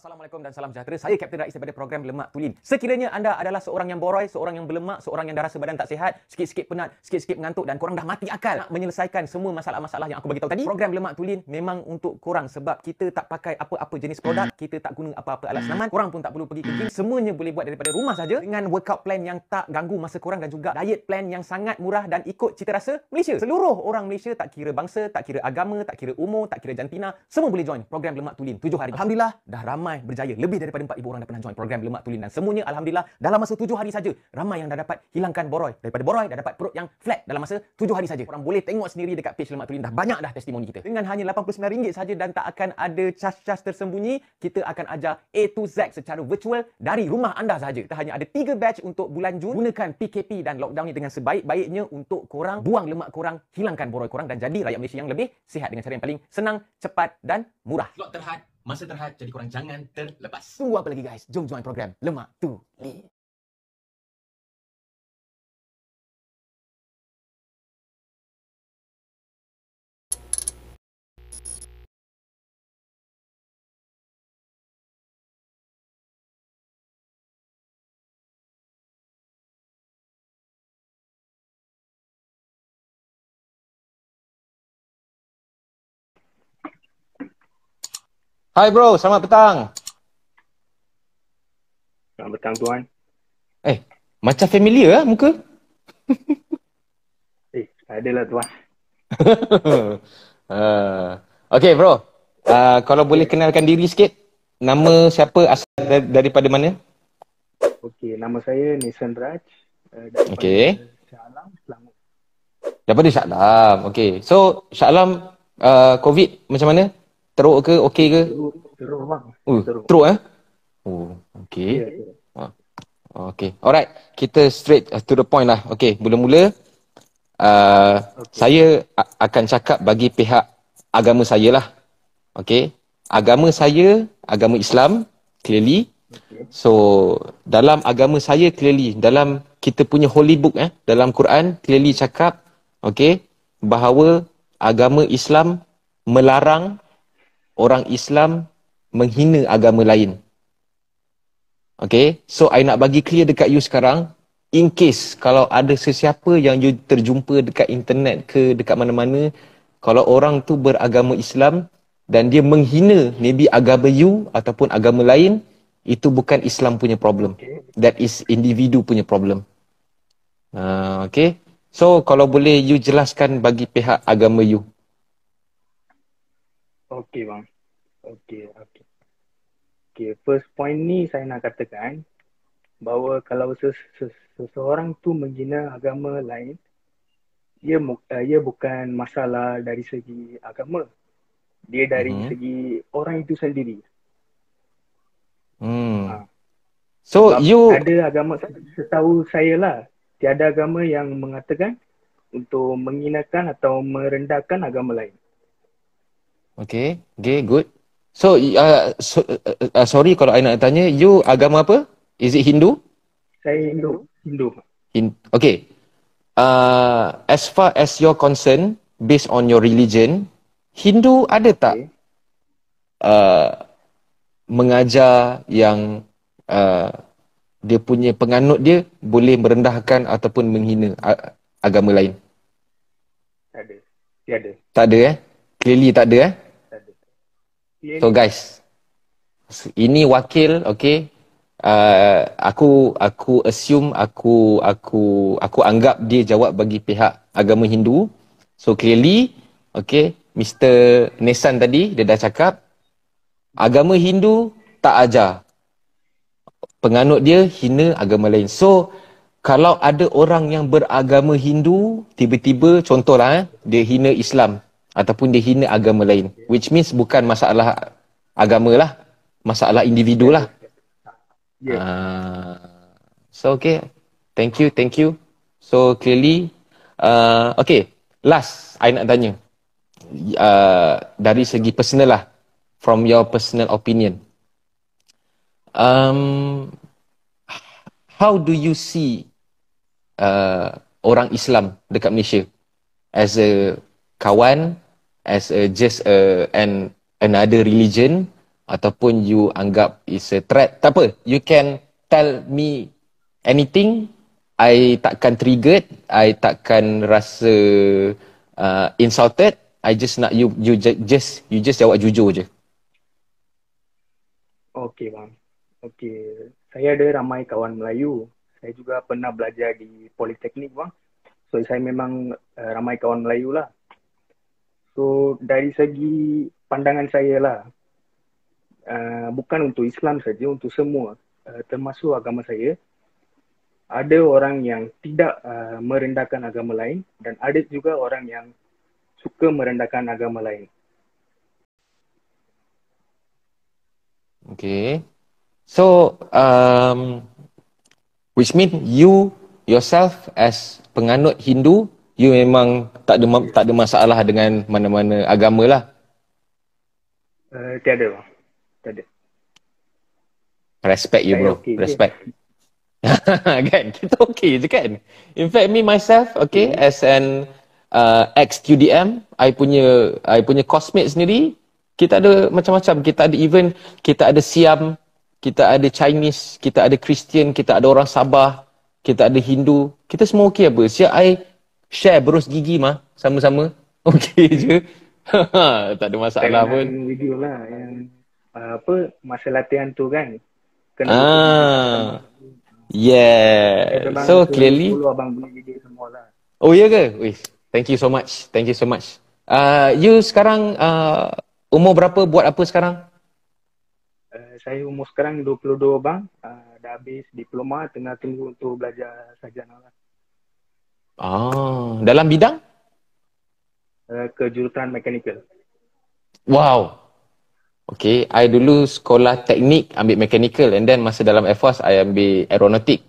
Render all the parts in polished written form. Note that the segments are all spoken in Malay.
Assalamualaikum dan salam sejahtera. Saya Kapten Rais daripada program Lemak Tulin. Sekiranya anda adalah seorang yang boroi, seorang yang berlemak, seorang yang dah rasa badan tak sihat, sikit-sikit penat, sikit-sikit mengantuk dan korang dah mati akal nak menyelesaikan semua masalah-masalah yang aku bagi tahu tadi, program Lemak Tulin memang untuk korang sebab kita tak pakai apa-apa jenis produk, kita tak guna apa-apa alat senaman, korang pun tak perlu pergi ke gym, semuanya boleh buat daripada rumah saja dengan workout plan yang tak ganggu masa korang dan juga diet plan yang sangat murah dan ikut cita rasa Malaysia. Seluruh orang Malaysia tak kira bangsa, tak kira agama, tak kira umur, tak kira jantina, semua boleh join program Lemak Tulin 7 hari. Alhamdulillah dah ramai berjaya. Lebih daripada 4,000 orang dah pernah join program Lemak Tulin dan semuanya alhamdulillah dalam masa 7 hari saja ramai yang dah dapat hilangkan boroi. Daripada boroi dah dapat perut yang flat dalam masa 7 hari saja. Korang boleh tengok sendiri dekat page Lemak Tulin, dah banyak dah testimoni kita. Dengan hanya RM89 saja dan tak akan ada cas-cas tersembunyi, kita akan ajar A to Z secara virtual dari rumah anda saja. Kita hanya ada 3 batch untuk bulan Jun. Gunakan PKP dan lockdown ni dengan sebaik-baiknya untuk korang buang lemak korang, hilangkan boroi korang dan jadi rakyat Malaysia yang lebih sihat dengan cara yang paling senang, cepat dan murah. Slot terhad, masa terhad, jadi korang jangan terlepas. Tunggu apa lagi guys? Jom join program Lemak Tulin. Hai bro, selamat petang. Selamat petang tuan. Macam familiar lah muka. Adalah tuan. Okay bro, kalau boleh kenalkan diri sikit. Nama siapa, asal daripada mana? Okey, nama saya Nisan Raj. Daripada Okey. Shah Alam, Selangor. Daripada Shah Alam. Okay, so Shah Alam, COVID macam mana? Teruk ke, okey ke? Teruk bang. Teruk okay. Ya, teruk. Okay, alright. Kita straight to the point lah. Okay, mula-mula saya akan cakap bagi pihak agama saya lah. Okay, agama saya, agama Islam, clearly. So, dalam agama saya clearly, dalam kita punya holy book, dalam Quran, clearly cakap, okay, bahawa agama Islam melarang orang Islam menghina agama lain. Okay, so I nak bagi clear dekat you sekarang, in case kalau ada sesiapa yang you terjumpa dekat internet ke dekat mana-mana, kalau orang tu beragama Islam dan dia menghina maybe agama you ataupun agama lain, itu bukan Islam punya problem. That is individu punya problem. Okay, so kalau boleh you jelaskan bagi pihak agama you. Okey bang. Okey. First point ni saya nak katakan bahawa kalau seseorang tu menghina agama lain, ia bukan masalah dari segi agama. Dia dari segi orang itu sendiri. So you ada agama, setahu saya lah, tiada agama yang mengatakan untuk menghinakan atau merendahkan agama lain. Okay, good. So, sorry kalau I nak tanya, you agama apa? Is it Hindu? Saya Hindu. Okay. As far as you're concerned, based on your religion, Hindu ada tak mengajar yang dia punya penganut dia boleh merendahkan ataupun menghina agama lain? Tiada. Tak ada Clearly tak ada So guys, ini wakil, okay. Aku assume, aku anggap dia jawab bagi pihak agama Hindu. So clearly, okay, Mr. Nesan tadi dia dah cakap agama Hindu tak ajar penganut dia hina agama lain. So kalau ada orang yang beragama Hindu tiba-tiba contohlah dia hina Islam ataupun dia hina agama lain, which means bukan masalah agama lah, masalah individu lah. So okay, thank you. So clearly, okay, last I nak tanya, dari segi personal lah, from your personal opinion, how do you see orang Islam dekat Malaysia as a kawan, as a just another religion, ataupun you anggap is a threat, tak apa, you can tell me anything. I takkan triggered, I takkan rasa insulted. I just nak you just jawab jujur je. Okey bang. Okey, saya ada ramai kawan Melayu. Saya juga pernah belajar di Politeknik bang. So saya memang ramai kawan Melayu lah. So dari segi pandangan saya lah, bukan untuk Islam saja, untuk semua, termasuk agama saya, ada orang yang tidak merendahkan agama lain dan ada juga orang yang suka merendahkan agama lain. Okay. So, which mean you yourself as penganut Hindu, you memang tak ada masalah dengan mana-mana agama lah. Tiada bang. Tiada. Respect you bro, okay respect. Kan, kita okay je kan. In fact, me myself, okay, as an ex-QDM, I punya cosmate sendiri, kita ada macam-macam. Kita ada even, kita ada Siam, kita ada Chinese, kita ada Christian, kita ada orang Sabah, kita ada Hindu. Kita semua okay apa? Siap I share berus gigi mah, sama-sama. Okay je. Tak ada masalah pun. Video lah yang masa latihan tu kan. Yeah. So clearly. Abang beli video semua lah. Oh ya ke? Wih, thank you so much. Thank you so much. You sekarang umur berapa? Buat apa sekarang? Saya umur sekarang 22 bang. Dah habis diploma, tengah tunggu untuk belajar sarjana lah. Dalam bidang? Kejuruteraan mekanikal. Wow. Okay, I dulu sekolah teknik ambil mechanical and then masa dalam Air Force I ambil aeronautik.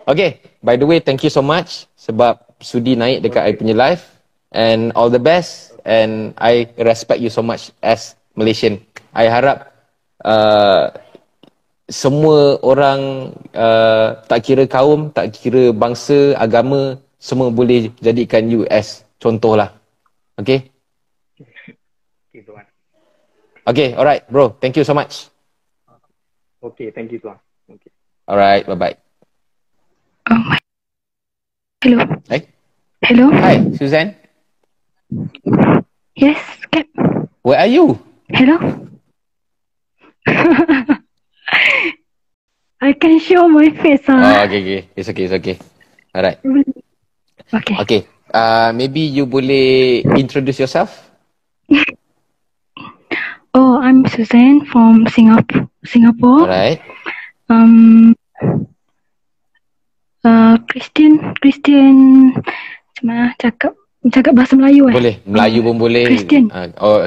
Okay, by the way thank you so much sebab sudi naik dekat I punya live and all the best and I respect you so much as Malaysian. I harap semua orang tak kira kaum, tak kira bangsa, agama, semua boleh jadikan you as contoh lah. Okay? Okay, tuan. Okay, alright bro. Thank you so much. Okay, thank you tuan. Okay. Alright, bye-bye. Hello. Hey? Hello. Hi, Suzanne. Yes, Cap. Where are you? Hello. I can show my face. Okay. It's okay. Alright. Okay. Okay. Maybe you boleh introduce yourself? Oh, I'm Suzanne from Singapore. Alright. Christian. Macam mana cakap bahasa Melayu Boleh. Melayu pun boleh. Christian.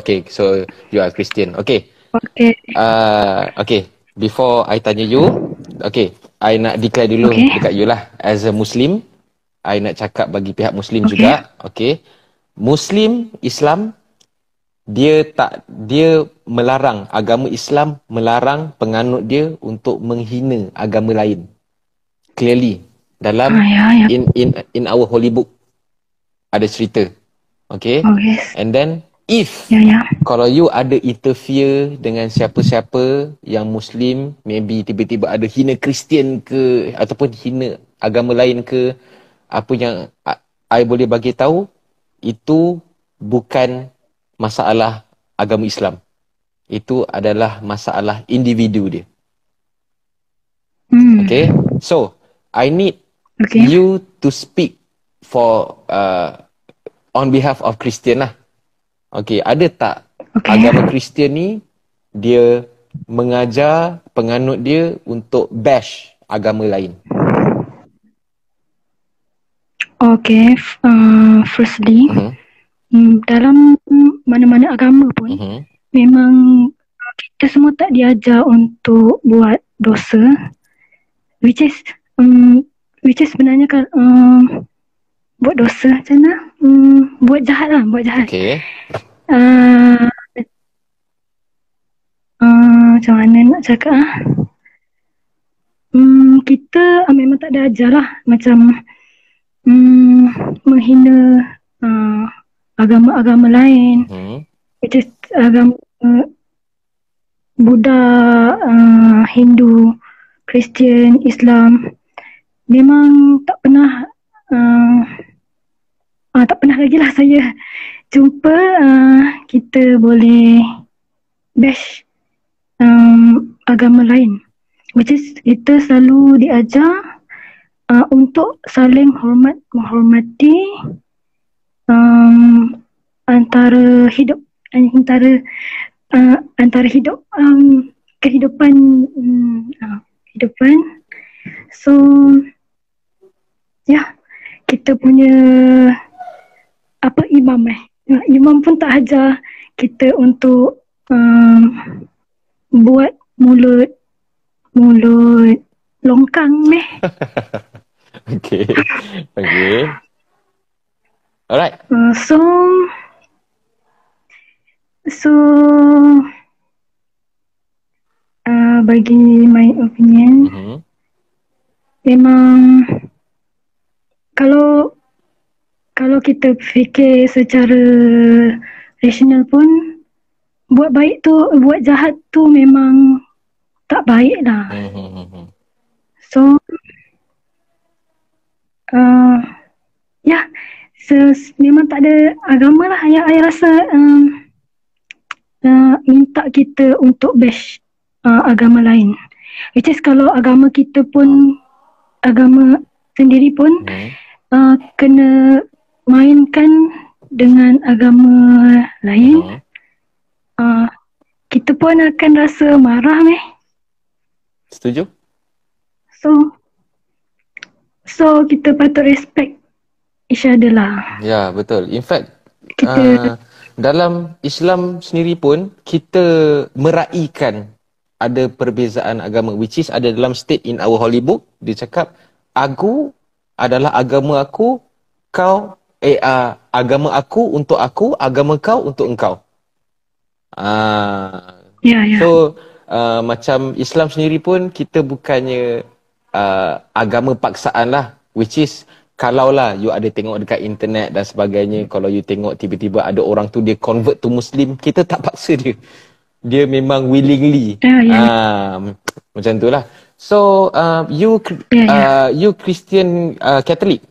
Okay. So you are Christian. Okay. Okay. Okay. Before I tanya you, okay, I nak declare dulu dekat you lah. As a Muslim, I nak cakap bagi pihak Muslim juga. Okay. Muslim, Islam, dia melarang, agama Islam melarang penganut dia untuk menghina agama lain. Clearly. Dalam in our holy book ada cerita. Okay. Oh, yes. And then if kalau you ada interfere dengan siapa-siapa yang Muslim, maybe tiba-tiba ada hina Kristian ke ataupun hina agama lain ke, apa yang I boleh bagi tahu, itu bukan masalah agama Islam. Itu adalah masalah individu dia. Okay? So, I need you to speak for on behalf of Christian lah. Okay, ada tak agama Kristian ni dia mengajar penganut dia untuk bash agama lain? Okay, firstly, dalam mana-mana agama pun memang kita semua tak diajar untuk buat dosa, which is sebenarnya kan buat dosa macam mana? Buat jahat lah, buat jahat. Okay. Macam mana nak cakap kita memang tak ada ajar lah macam menghina agama-agama lain. which is agama Buddha, Hindu, Kristian, Islam, memang tak pernah lagi lah saya jumpa kita boleh bash agama lain, which is kita selalu diajar untuk saling menghormati antara hidup kehidupan. So ya, kita punya imam pun tak ajar kita untuk buat mulut longkang meh. Okay. Okay. Alright. Bagi my opinion, memang kalau kita fikir secara rasional pun, buat jahat tu memang tak baik lah. So memang tak ada agama lah yang saya rasa minta kita untuk bash agama lain. Which is kalau agama sendiri pun kena mainkan dengan agama lain, kita pun akan rasa marah meh. Setuju? So kita patut respect each other lah. Ya, betul. In fact, kita dalam Islam sendiri pun kita meraihkan ada perbezaan agama, which is ada dalam state in our holy book. Dia cakap, aku adalah agama aku, agama aku untuk aku, agama kau untuk engkau. So macam Islam sendiri pun kita bukannya agama paksaan lah, which is kalaulah you ada tengok dekat internet dan sebagainya, kalau you tengok tiba-tiba ada orang tu dia convert to Muslim, kita tak paksa dia. Dia memang willingly. Macam tu lah. So, you Christian Catholic?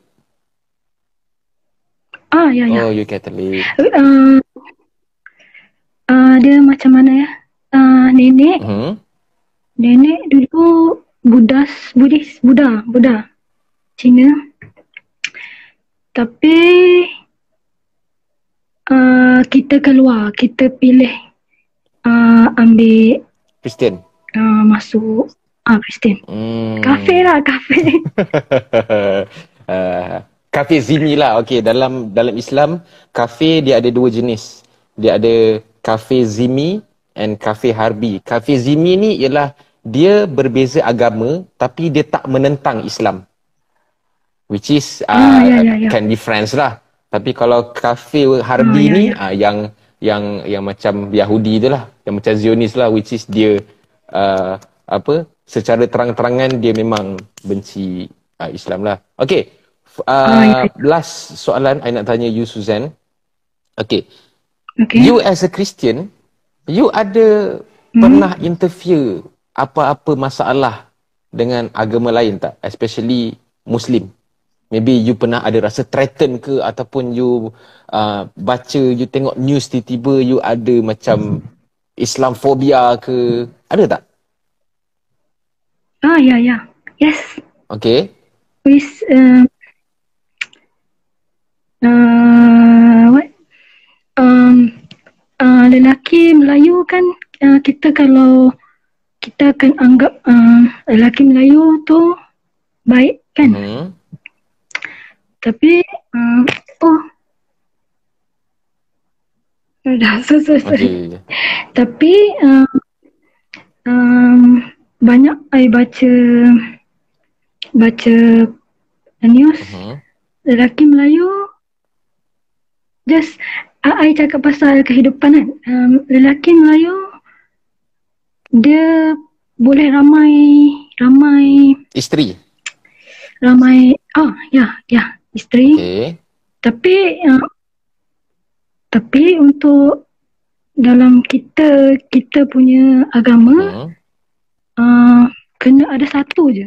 Ya. Oh, you Catholic. Dia macam mana ya? Nenek dulu Buddha, Cina. Tapi kita keluar, kita pilih ambil Kristian. Masuk Kristian. Kafe lah, kafe. Kafe Zimi lah. Okey, dalam Islam, kafe dia ada dua jenis. Dia ada kafe Zimi and kafe Harbi. Kafe Zimi ni ialah dia berbeza agama tapi dia tak menentang Islam. Which is can be friends lah. Tapi kalau kafe Harbi ni yang macam Yahudi tu lah, yang macam Zionis lah, which is dia secara terang-terangan dia memang benci Islam lah. Okay, last soalan I nak tanya you, Suzanne. Okay, you as a Christian, you ada pernah interfere apa-apa masalah dengan agama lain tak? Especially Muslim. Maybe you pernah ada rasa threaten ke, ataupun you baca, you tengok news tiba-tiba you ada macam Islamphobia ke, ada tak? Ya. Yes. Okay. With lelaki Melayu kan, kita akan anggap lelaki Melayu tu baik kan? Tapi Okay. Tapi banyak I baca news, lelaki Melayu, just I cakap pasal kehidupan kan, lelaki Melayu dia boleh ramai Isteri? isteri. Okay. Tapi untuk dalam kita punya agama kena ada satu je.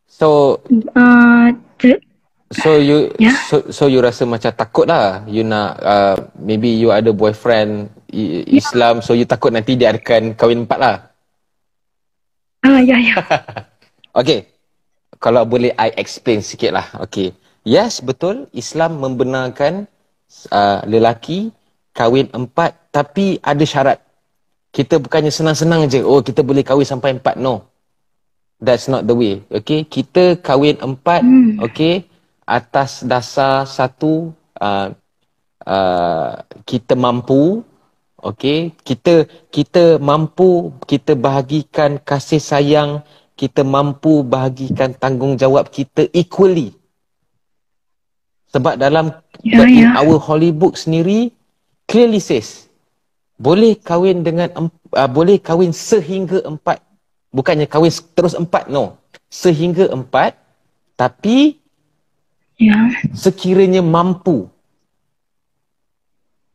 So Te- so you Ya. so you rasa macam takut lah. You nak maybe you ada boyfriend Islam, so you takut nanti dia akan kahwin 4 lah. Ya. Okay, kalau boleh I explain sikit lah. Okay, yes, betul, Islam membenarkan lelaki kahwin 4, tapi ada syarat. Kita bukannya senang-senang je, oh kita boleh kahwin sampai 4, no. That's not the way. Okay, kita kahwin 4, okay, atas dasar satu, kita mampu, okay, kita mampu, kita bahagikan kasih sayang, kita mampu bahagikan tanggungjawab kita equally. Sebab dalam in our holy book sendiri clearly says boleh kahwin dengan boleh kahwin sehingga 4. Bukannya kahwin terus 4, no. Sehingga 4, tapi sekiranya mampu.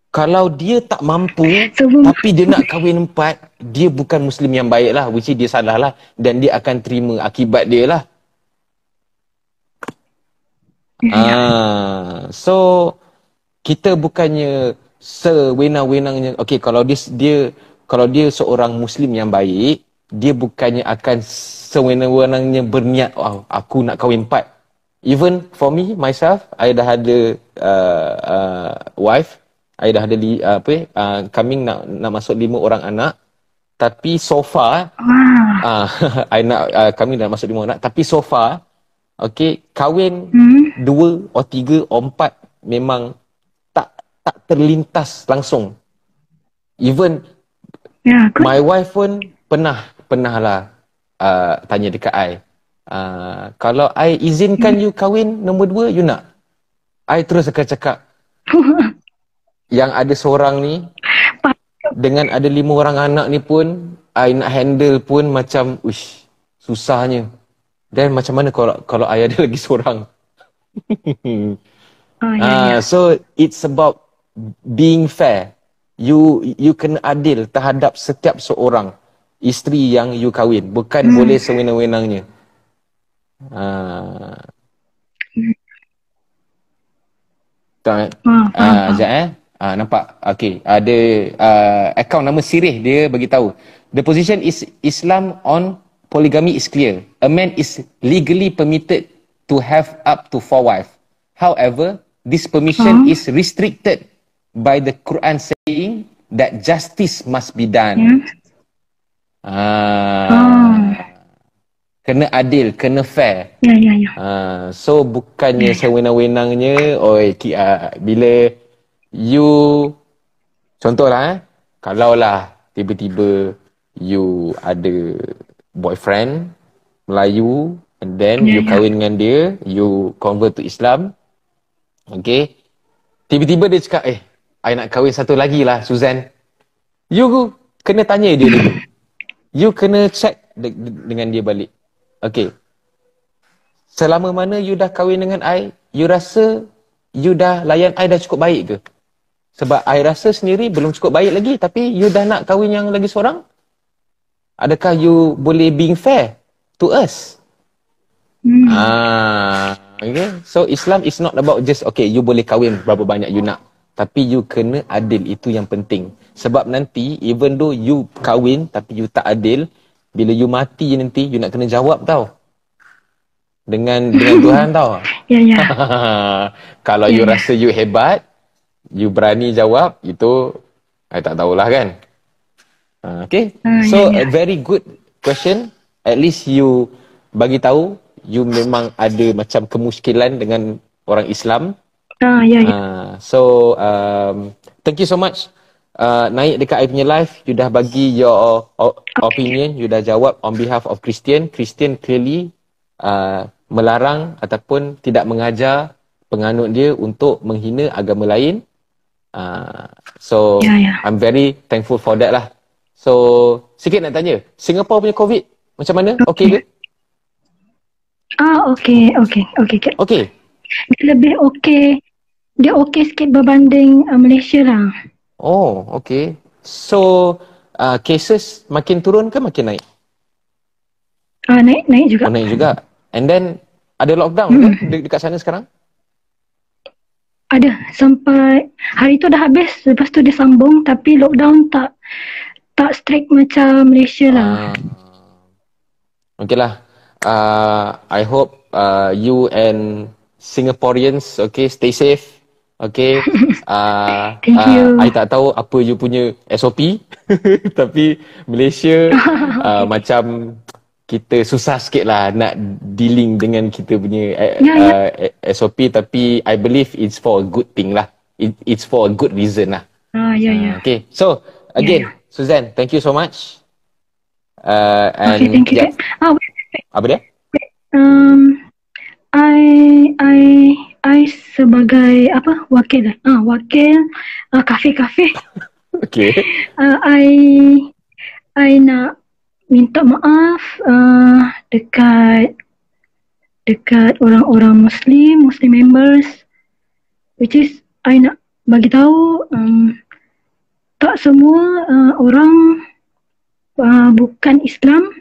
Kalau dia tak mampu, tapi dia nak kahwin 4, dia bukan Muslim yang baik lah. Which is dia salah lah. Dan dia akan terima akibat dia lah. So, kita bukannya sewenang-wenangnya. Okay, kalau dia seorang Muslim yang baik, dia bukannya akan sewenang-wenangnya berniat, oh, aku nak kahwin 4. Even for me, myself, I dah ada wife. I dah ada kami nak masuk 5 orang anak. Tapi so far, kami dah masuk 5 anak. Tapi so far, okay, kahwin 2 or 3 or 4 memang tak terlintas langsung. Even my wife pun pernah lah tanya dekat I. Kalau I izinkan you kahwin nombor 2, you nak? I terus akan cakap, yang ada seorang ni, dengan ada 5 orang anak ni pun, I nak handle pun macam, uish, susahnya. Dan macam mana kalau I ada lagi seorang? So, it's about being fair. You kena adil terhadap setiap seorang isteri yang you kahwin. Bukan boleh sewenang-wenangnya. Sekejap nampak? Okay. Ada akaun nama Sirih, dia bagi tahu. The position is Islam on polygamy is clear. A man is legally permitted to have up to 4 wives. However, this permission is restricted by the Quran saying that justice must be done. Kena adil, kena fair. So bukannya sewenang-wenangnya, bila you, contohlah kalau lah tiba-tiba you ada boyfriend Melayu, and then you kahwin dengan dia, you convert to Islam, okay, tiba-tiba dia cakap, I nak kahwin satu lagi lah, Suzan. You kena tanya dia dulu. You kena check dengan dia balik. Okay, selama mana you dah kahwin dengan I, you rasa you dah layan I dah cukup baik ke? Sebab I rasa sendiri belum cukup baik lagi, tapi you dah nak kahwin yang lagi seorang. Adakah you boleh being fair to us? Okay. So Islam is not about just, okay, you boleh kahwin berapa banyak you nak, tapi you kena adil, itu yang penting. Sebab nanti even though you kahwin tapi you tak adil, bila you mati nanti you nak kena jawab tau dengan Tuhan tau. Kalau you rasa you hebat, you berani jawab, itu I tak tahulah kan. Okay. So a very good question. At least you bagi tahu you memang ada macam kemuskilan dengan orang Islam. So thank you so much. Naik dekat I punya live, you dah bagi your opinion, you dah jawab on behalf of Christian. Christian clearly melarang ataupun tidak mengajar penganut dia untuk menghina agama lain. So I'm very thankful for that lah. So sikit nak tanya, Singapore punya COVID macam mana? Okay ke? Okay. Dia lebih okay. Dia okay sikit berbanding Malaysia lah. Oh, okay. So, cases makin turun ke makin naik? Naik juga. Oh, naik juga. And then, ada lockdown ke dekat sana sekarang? Ada sampai hari tu dah habis, lepas tu dia sambung, tapi lockdown tak strict macam Malaysia lah. Okay lah. I hope you and Singaporeans, okay, stay safe. Okay. Thank you. I tak tahu apa you punya SOP. Tapi Malaysia macam kita susah sikit lah nak dealing dengan kita punya SOP. Tapi I believe it's for a good thing lah. It's for a good reason lah. Ya. Okay. So, again, Suzanne, thank you so much. And Okay, thank you. yeah. Apa dia? I sebagai wakil kafe. Okay. I nak minta maaf dekat orang-orang Muslim members, which is I nak bagi tahu tak semua orang bukan Islam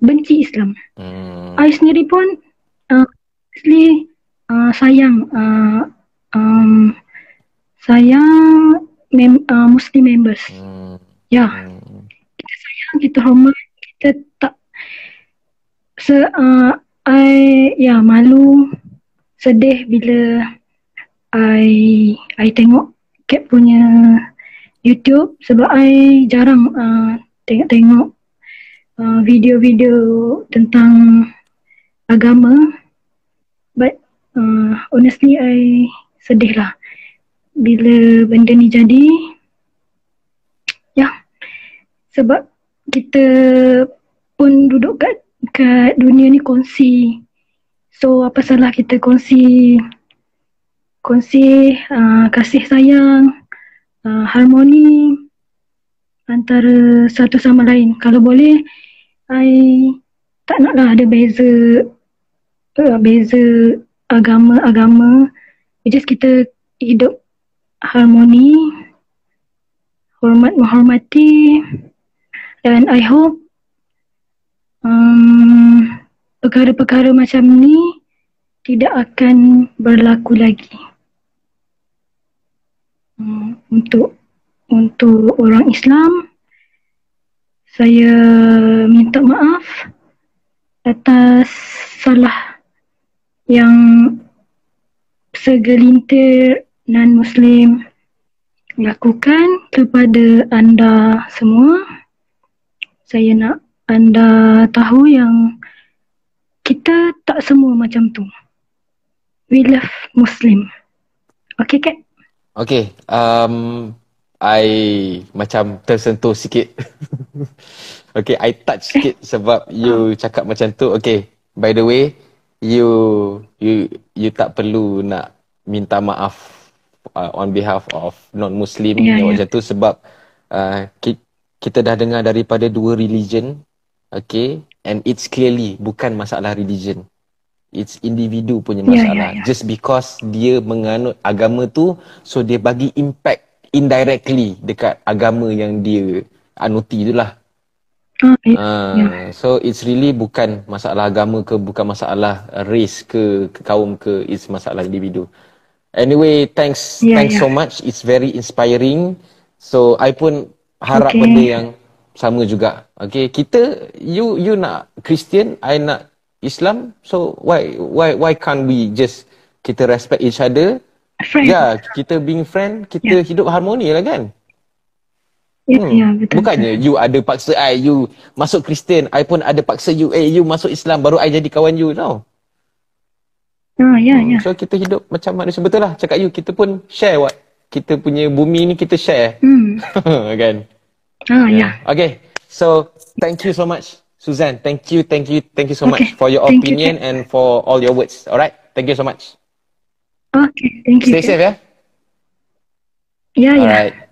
benci Islam. I sendiri pun actually sayang Muslim members. Ya, kita sayang, kita hormat, kita tak malu, sedih bila I tengok Kap punya YouTube, sebab I jarang tengok video-video tentang agama. But honestly I sedih lah bila benda ni jadi. Ya, sebab kita pun duduk kat dunia ni kongsi. So apa salah kita kongsi kasih sayang, harmoni antara satu sama lain. Kalau boleh, I tak naklah ada beza agama. Just kita hidup harmoni, menghormati, dan I hope perkara-perkara macam ni tidak akan berlaku lagi. Untuk orang Islam, saya minta maaf atas salah yang segelintir non-Muslim lakukan kepada anda semua. Saya nak anda tahu yang kita tak semua macam tu. We love Muslim. Okay, Kak? Okay, I macam tersentuh sikit. Okay, I touch sikit sebab you cakap macam tu. Okay, by the way, you tak perlu nak minta maaf on behalf of non-Muslim macam tu, sebab kita dah dengar daripada dua religion. Okay, and it's clearly bukan masalah religion. It's individu punya masalah. Just because dia menganut agama tu, so dia bagi impact indirectly dekat agama yang dia anuti tu lah. So it's really bukan masalah agama ke, bukan masalah race ke kaum ke, it's masalah individu. Anyway, thanks so much. It's very inspiring. So I pun harap benda yang sama juga. Okay, kita you nak Christian, I nak Islam, so why can't we just kita respect each other? Friend. Kita being friend, kita hidup harmoni lah kan? Betul. Bukannya you ada paksa you masuk Kristian, I pun ada paksa you masuk Islam baru I jadi kawan you tau. So kita hidup macam manusia, betul lah cakap you, kita pun share kita punya bumi ni kita share. Kan? Okay, so thank you so much Suzanne, thank you so much for your opinion and for all your words. Alright, thank you so much. Okay, thank you. Stay safe, ya? Yeah. Alright.